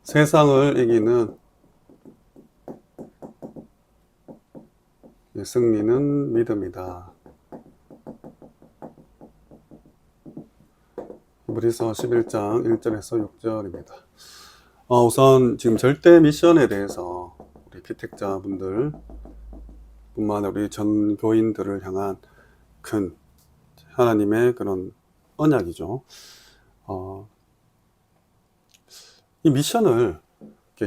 세상을 이기는 승리는 믿음이다. 히브리서 11장 1절에서 6절입니다. 우선 지금 절대 미션에 대해서 우리 피택자분들 뿐만 아니라 우리 전 교인들을 향한 큰 하나님의 그런 언약이죠. 이 미션을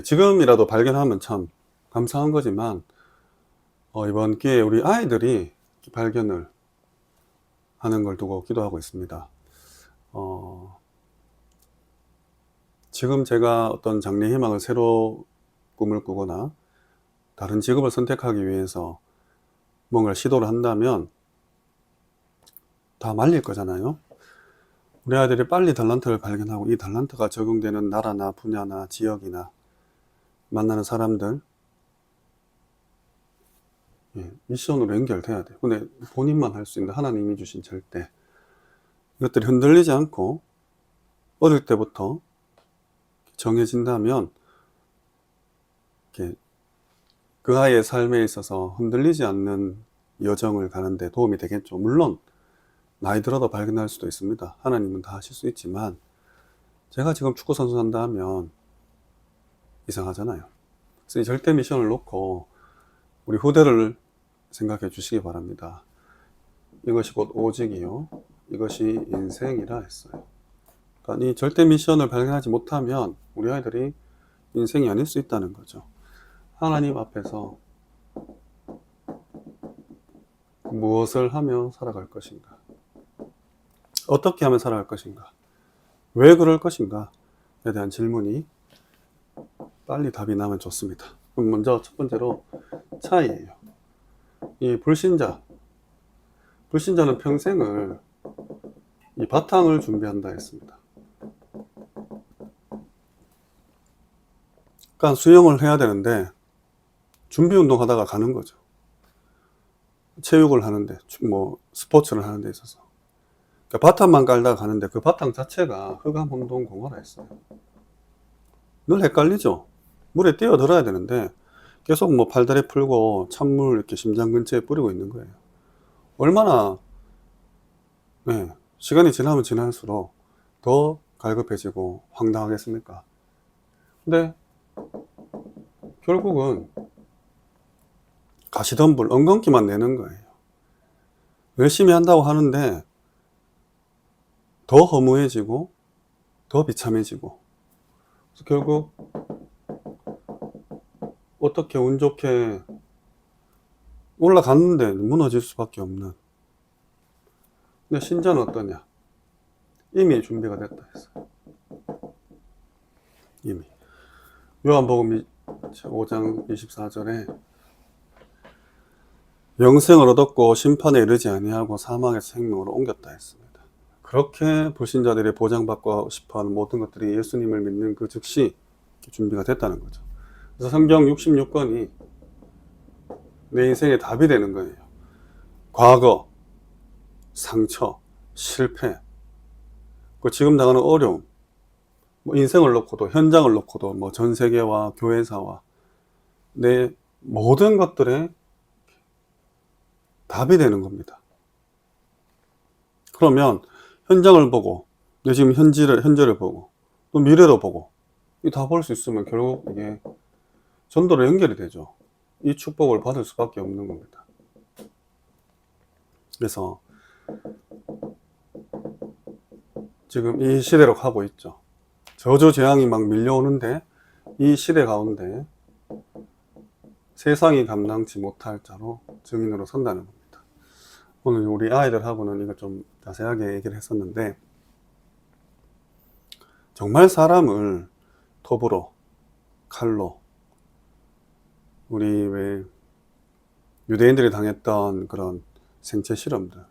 지금이라도 발견하면 참 감사한 거지만 이번 기회에 우리 아이들이 발견을 하는 걸 두고 기도하고 있습니다. 지금 제가 어떤 장래 희망을 새로 꿈을 꾸거나 다른 직업을 선택하기 위해서 뭔가를 시도를 한다면 다 말릴 거잖아요. 우리 아이들이 빨리 달란트를 발견하고 이 달란트가 적용되는 나라나 분야나 지역이나 만나는 사람들 미션으로 연결돼야 돼요. 근데 본인만 할 수 있는 하나님이 주신 절대 이것들이 흔들리지 않고 어릴 때부터 정해진다면 그 아이의 삶에 있어서 흔들리지 않는 여정을 가는데 도움이 되겠죠. 물론 나이 들어도 발견할 수도 있습니다. 하나님은 다 하실 수 있지만 제가 지금 축구선수 한다 하면 이상하잖아요. 그래서 이 절대 미션을 놓고 우리 후대를 생각해 주시기 바랍니다. 이것이 곧 오직이요 이것이 인생이라 했어요. 그러니까 이 절대 미션을 발견하지 못하면 우리 아이들이 인생이 아닐 수 있다는 거죠. 하나님 앞에서 무엇을 하며 살아갈 것인가? 어떻게 하면 살아갈 것인가? 왜 그럴 것인가에 대한 질문이 빨리 답이 나면 좋습니다. 그럼 먼저 첫 번째로 차이예요. 이 불신자는 평생을 이 바탕을 준비한다 했습니다. 그러니까 수영을 해야 되는데 준비 운동 하다가 가는 거죠. 체육을 하는데 스포츠를 하는 데 있어서 그러니까 바탕만 깔다가 가는데 그 바탕 자체가 흑암홍동공허라 했어요. 늘 헷갈리죠. 물에 뛰어들어야 되는데 계속 팔다리 풀고 찬물 이렇게 심장 근처에 뿌리고 있는 거예요. 얼마나 시간이 지나면 지날수록 더 갈급해지고 황당하겠습니까? 근데 결국은 가시덤불 엉겅퀴만 내는 거예요. 열심히 한다고 하는데 더 허무해지고 더 비참해지고 그래서 결국 어떻게 운 좋게 올라갔는데 무너질 수밖에 없는. 근데 신자는 어떠냐? 이미 준비가 됐다 했어요. 이미 요한복음 5장 24절에 영생을 얻었고 심판에 이르지 아니하고 사망에서 생명으로 옮겼다 했습니다. 그렇게 불신자들이 보장받고 싶어하는 모든 것들이 예수님을 믿는 그 즉시 준비가 됐다는 거죠. 그래서 성경 66권이 내 인생의 답이 되는 거예요. 과거, 상처, 실패, 지금 당하는 어려움, 인생을 놓고도 현장을 놓고도 전 세계와 교회사와 내 모든 것들에 답이 되는 겁니다. 그러면 현장을 보고 내 지금 현재를 보고 또 미래도 보고 다 볼 수 있으면 결국 이게 전도로 연결이 되죠. 이 축복을 받을 수밖에 없는 겁니다. 그래서 지금 이 시대로 가고 있죠. 저주재앙이 막 밀려오는데 이 시대 가운데 세상이 감당치 못할 자로 증인으로 선다는 겁니다. 오늘 우리 아이들하고는 이거 좀 자세하게 얘기를 했었는데 정말 사람을 톱으로 칼로 우리 왜 유대인들이 당했던 그런 생체 실험들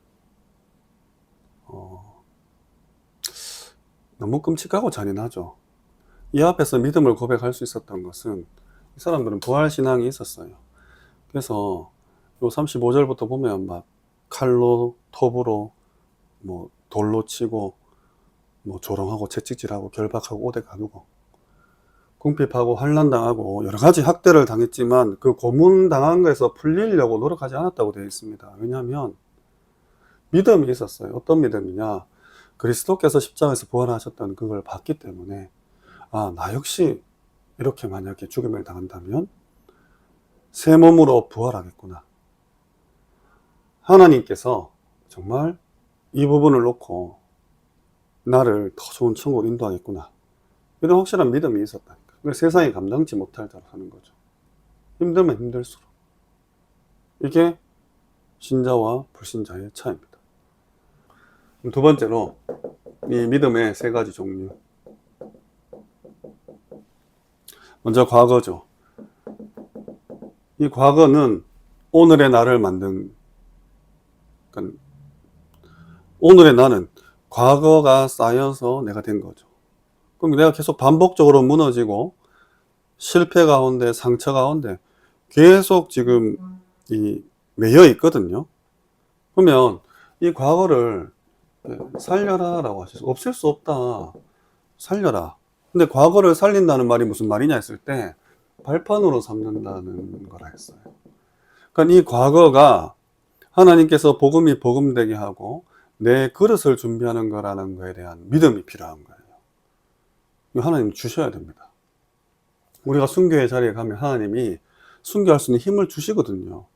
너무 끔찍하고 잔인하죠. 이 앞에서 믿음을 고백할 수 있었던 것은 이 사람들은 부활신앙이 있었어요. 그래서 요 35절부터 보면 막 칼로 톱으로 돌로 치고 조롱하고 채찍질하고 결박하고 오대 가두고 궁핍하고 환난당하고 여러 가지 학대를 당했지만 그 고문당한 거에서 풀리려고 노력하지 않았다고 되어 있습니다. 왜냐하면 믿음이 있었어요. 어떤 믿음이냐? 그리스도께서 십자가에서 부활하셨던 그걸 봤기 때문에, 아, 나 역시 이렇게 만약에 죽임을 당한다면 새 몸으로 부활하겠구나. 하나님께서 정말 이 부분을 놓고 나를 더 좋은 천국으로 인도하겠구나. 이런 확실한 믿음이 있었다니까. 세상이 감당치 못할 대로 하는 거죠. 힘들면 힘들수록. 이게 신자와 불신자의 차이입니다. 두 번째로 이 믿음의 세 가지 종류. 먼저 과거죠. 이 과거는 오늘의 나를 만든, 그러니까 오늘의 나는 과거가 쌓여서 내가 된 거죠. 그럼 내가 계속 반복적으로 무너지고 실패 가운데, 상처 가운데 계속 지금 매여 있거든요. 그러면 이 과거를 살려라 라고 하셨어요. 없앨 수 없다. 살려라. 근데 과거를 살린다는 말이 무슨 말이냐 했을 때 발판으로 삼는다는 거라 했어요. 그러니까 이 과거가 하나님께서 복음이 복음되게 하고 내 그릇을 준비하는 거라는 거에 대한 믿음이 필요한 거예요. 이거 하나님 주셔야 됩니다. 우리가 순교의 자리에 가면 하나님이 순교할 수 있는 힘을 주시거든요.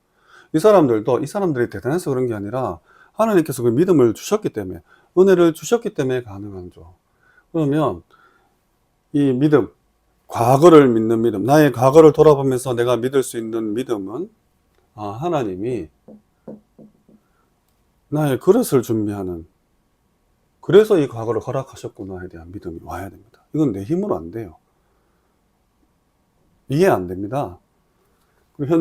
이 사람들이 대단해서 그런 게 아니라 하나님께서 그 믿음을 주셨기 때문에, 은혜를 주셨기 때문에 가능한 죠. 그러면 이 믿음, 과거를 믿는 믿음, 나의 과거를 돌아보면서 내가 믿을 수 있는 믿음은, 아, 하나님이 나의 그릇을 준비하는, 그래서 이 과거를 허락하셨구나에 대한 믿음이 와야 됩니다. 이건 내 힘으로 안 돼요. 이해 안 됩니다. 그리고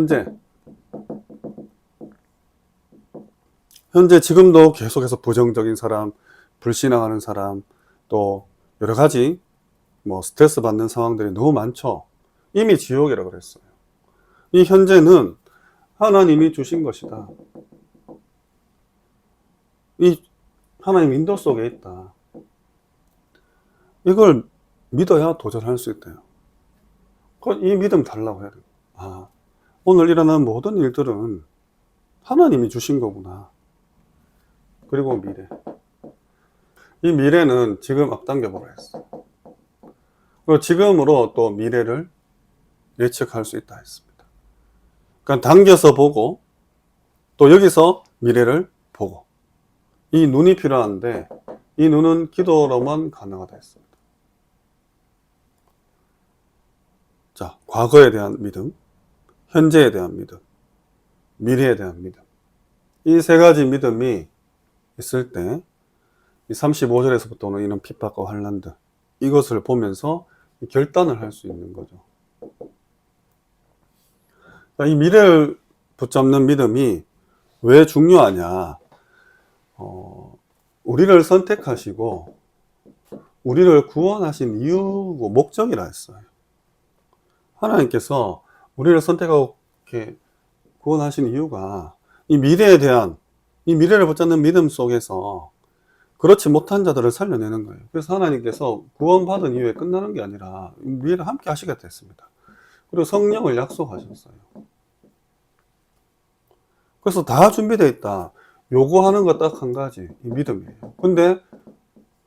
현재 지금도 계속해서 부정적인 사람, 불신앙하는 사람, 또 여러 가지 스트레스 받는 상황들이 너무 많죠. 이미 지옥이라고 그랬어요. 이 현재는 하나님이 주신 것이다. 이 하나님 인도 속에 있다. 이걸 믿어야 도전할 수 있대요. 이 믿음 달라고 해야 돼요. 아, 오늘 일어나는 모든 일들은 하나님이 주신 거구나. 그리고 미래. 이 미래는 지금 앞당겨 보라 했어요. 그리고 지금으로 또 미래를 예측할 수 있다 했습니다. 그러니까 당겨서 보고 또 여기서 미래를 보고, 이 눈이 필요한데 이 눈은 기도로만 가능하다 했습니다. 자, 과거에 대한 믿음, 현재에 대한 믿음, 미래에 대한 믿음. 이 세 가지 믿음이 있을 때 이 35절에서부터는 이런 핍박과 환난들, 이것을 보면서 결단을 할 수 있는 거죠. 이 미래를 붙잡는 믿음이 왜 중요하냐? 우리를 선택하시고 우리를 구원하신 이유고 목적이라 했어요. 하나님께서 우리를 선택하고 이렇게 구원하신 이유가 이 미래를 붙잡는 믿음 속에서 그렇지 못한 자들을 살려내는 거예요. 그래서 하나님께서 구원받은 이후에 끝나는 게 아니라 미래를 함께 하시겠다 했습니다. 그리고 성령을 약속하셨어요. 그래서 다 준비되어 있다. 요구하는 거 딱 한 가지, 이 믿음이에요. 근데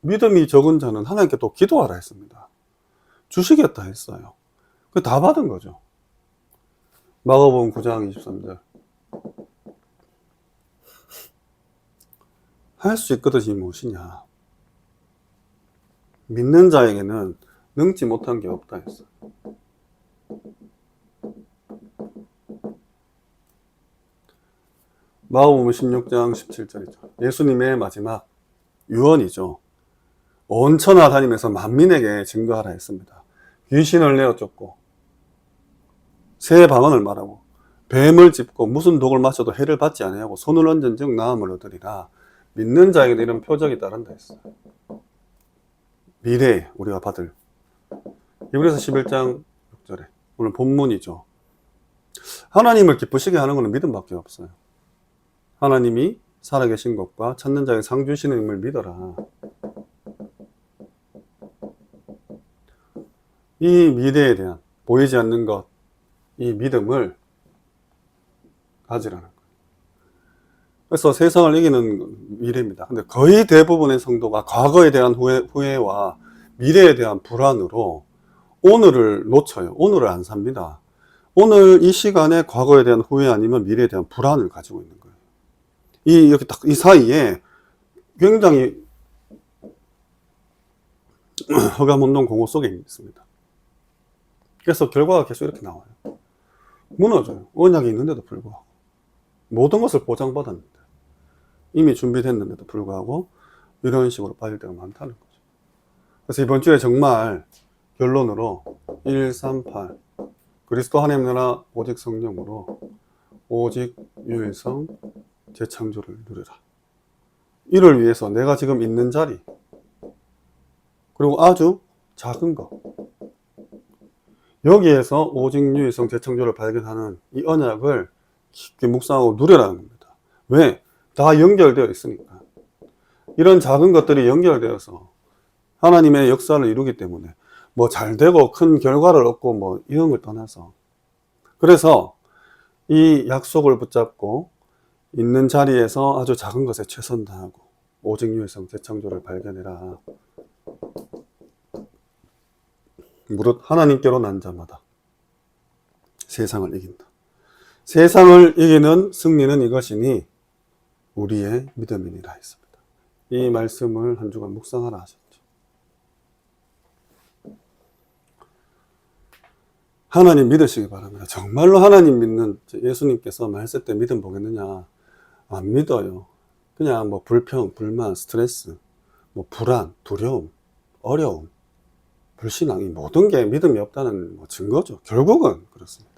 믿음이 적은 자는 하나님께 또 기도하라 했습니다. 주시겠다 했어요. 그 다 받은 거죠. 마가복음 9장 23절. 할 수 있거든이 무엇이냐? 믿는 자에게는 능지 못한 게 없다 했어요. 마가복음 16장 17절이죠. 예수님의 마지막 유언이죠. 온 천하 다니면서 만민에게 증거하라 했습니다. 귀신을 내어 쫓고 새 방언을 말하고 뱀을 짚고 무슨 독을 마셔도 해를 받지 아니하고 손을 얹은 즉 나음을 얻으리라. 믿는 자에게 이런 표적이 따른다 했어요. 미래에 우리가 받을. 히브리서 11장 6절에 오늘 본문이죠. 하나님을 기쁘시게 하는 것은 믿음밖에 없어요. 하나님이 살아계신 것과 찾는 자에게 상 주시는 힘을 믿어라. 이 미래에 대한 보이지 않는 것, 이 믿음을 가지라는 거예요. 그래서 세상을 이기는 미래입니다. 근데 거의 대부분의 성도가 과거에 대한 후회와 미래에 대한 불안으로 오늘을 놓쳐요. 오늘을 안 삽니다. 오늘 이 시간에 과거에 대한 후회 아니면 미래에 대한 불안을 가지고 있는 거예요. 이렇게 딱 이 사이에 굉장히 허가문동 공허 속에 있습니다. 그래서 결과가 계속 이렇게 나와요. 무너져요. 언약이 있는데도 불구하고. 모든 것을 보장받았는데, 이미 준비됐는데도 불구하고 이런 식으로 빠질 때가 많다는 거죠. 그래서 이번 주에 정말 결론으로 138 그리스도 하나님 나라 오직 성령으로 오직 유일성 재창조를 누리라. 이를 위해서 내가 지금 있는 자리, 그리고 아주 작은 것, 여기에서 오직 유일성 재창조를 발견하는 이 언약을 깊게 묵상하고 누려라는 겁니다. 왜? 다 연결되어 있으니까. 이런 작은 것들이 연결되어서 하나님의 역사를 이루기 때문에 뭐 잘 되고 큰 결과를 얻고 뭐 이런 걸 떠나서, 그래서 이 약속을 붙잡고 있는 자리에서 아주 작은 것에 최선 다하고 오직 유일성 재창조를 발견해라. 무릇 하나님께로 난 자마다 세상을 이긴다. 세상을 이기는 승리는 이것이니 우리의 믿음이니라 했습니다. 이 말씀을 한 주간 묵상하라 하셨죠. 하나님 믿으시기 바랍니다. 정말로 하나님 믿는, 예수님께서 말세 때 믿음 보겠느냐? 안 믿어요. 그냥 뭐 불평, 불만, 스트레스, 뭐 불안, 두려움, 어려움, 불신앙, 이 모든 게 믿음이 없다는 뭐 증거죠. 결국은 그렇습니다.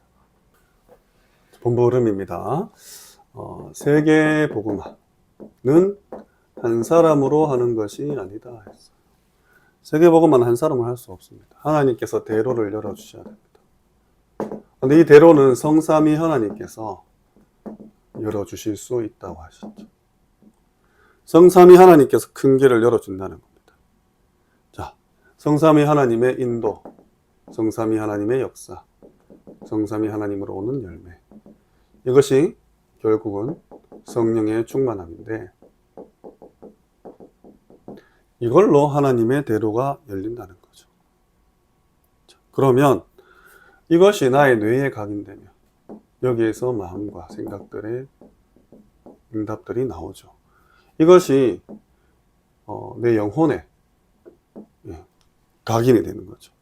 본부 흐름입니다. 세계 복음화는 한 사람으로 하는 것이 아니다 했어요. 세계 복음화는 한 사람은 할 수 없습니다. 하나님께서 대로를 열어주셔야 됩니다. 근데 이 대로는 성삼위 하나님께서 열어주실 수 있다고 하셨죠. 성삼위 하나님께서 큰 길을 열어준다는 겁니다. 자, 성삼위 하나님의 인도, 성삼위 하나님의 역사, 성삼위 하나님으로 오는 열매, 이것이 결국은 성령의 충만함인데, 이걸로 하나님의 대로가 열린다는 거죠. 자, 그러면 이것이 나의 뇌에 각인되면 여기에서 마음과 생각들의 응답들이 나오죠. 이것이 내 영혼에 각인이 되는 거죠.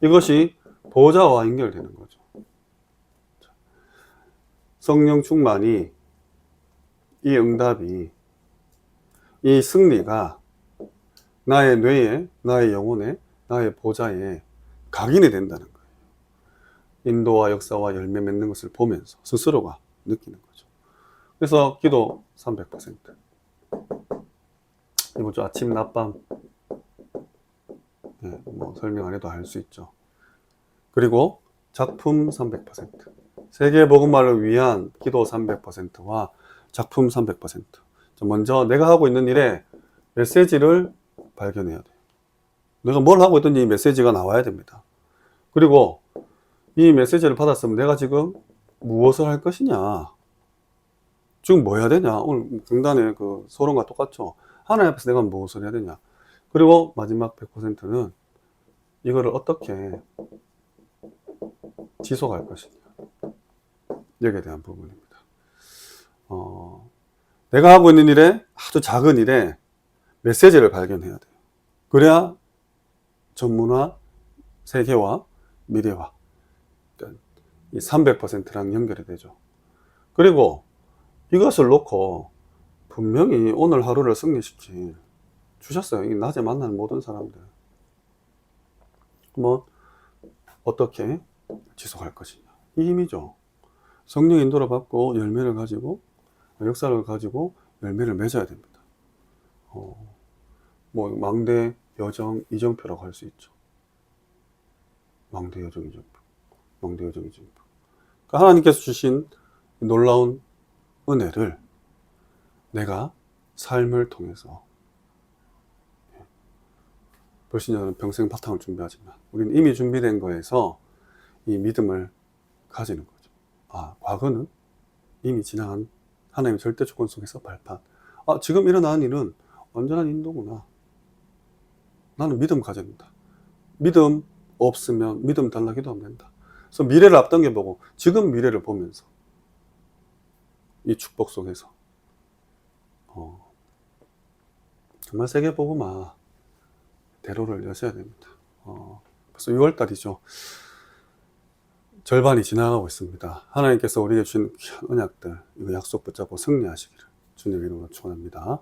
이것이 보좌와 연결되는 거죠. 성령 충만이, 이 응답이, 이 승리가 나의 뇌에, 나의 영혼에, 나의 보좌에 각인이 된다는 거예요. 인도와 역사와 열매 맺는 것을 보면서 스스로가 느끼는 거죠. 그래서 기도 300%. 이번 주 아침, 낮밤, 뭐 설명 안 해도 알 수 있죠. 그리고 작품 300%. 세계 복음화를 위한 기도 300%와 작품 300%. 먼저 내가 하고 있는 일에 메시지를 발견해야 돼요. 내가 뭘 하고 있든지 이 메시지가 나와야 됩니다. 그리고 이 메시지를 받았으면 내가 지금 무엇을 할 것이냐, 지금 뭐 해야 되냐. 오늘 강단의 그 소론과 똑같죠. 하나님 앞에서 내가 무엇을 해야 되냐. 그리고 마지막 100%는 이거를 어떻게 지속할 것이냐, 여기에 대한 부분입니다. 내가 하고 있는 일에, 아주 작은 일에 메시지를 발견해야 돼요. 그래야 전문화, 세계화, 미래화, 그러니까 이 300%랑 연결이 되죠. 그리고 이것을 놓고 분명히 오늘 하루를 승리시킬 주셨어요. 이 낮에 만나는 모든 사람들. 뭐 어떻게 지속할 것이냐, 이 힘이죠. 성령 인도를 받고 열매를 가지고, 역사를 가지고 열매를 맺어야 됩니다. 뭐 망대, 여정, 이정표라고 할 수 있죠. 망대, 여정, 이정표. 망대, 여정, 이정표. 그러니까 하나님께서 주신 놀라운 은혜를 내가 삶을 통해서 불신자는 평생 바탕을 준비하지만 우리는 이미 준비된 거에서 이 믿음을 가지는 거죠. 아, 과거는 이미 지나간 하나님의 절대 조건 속에서 발판. 아, 지금 일어나는 일은 완전한 인도구나. 나는 믿음 가져야 된다. 믿음 없으면 믿음 달라 기도하면 된다. 그래서 미래를 앞당겨보고 지금 미래를 보면서 이 축복 속에서 정말 세계복음화 대로를 여셔야 됩니다. 벌써 6월달이죠. 절반이 지나가고 있습니다. 하나님께서 우리에게 주신 귀한 언약들, 이거 약속 붙잡고 승리하시기를 주님의 이름으로 축원합니다.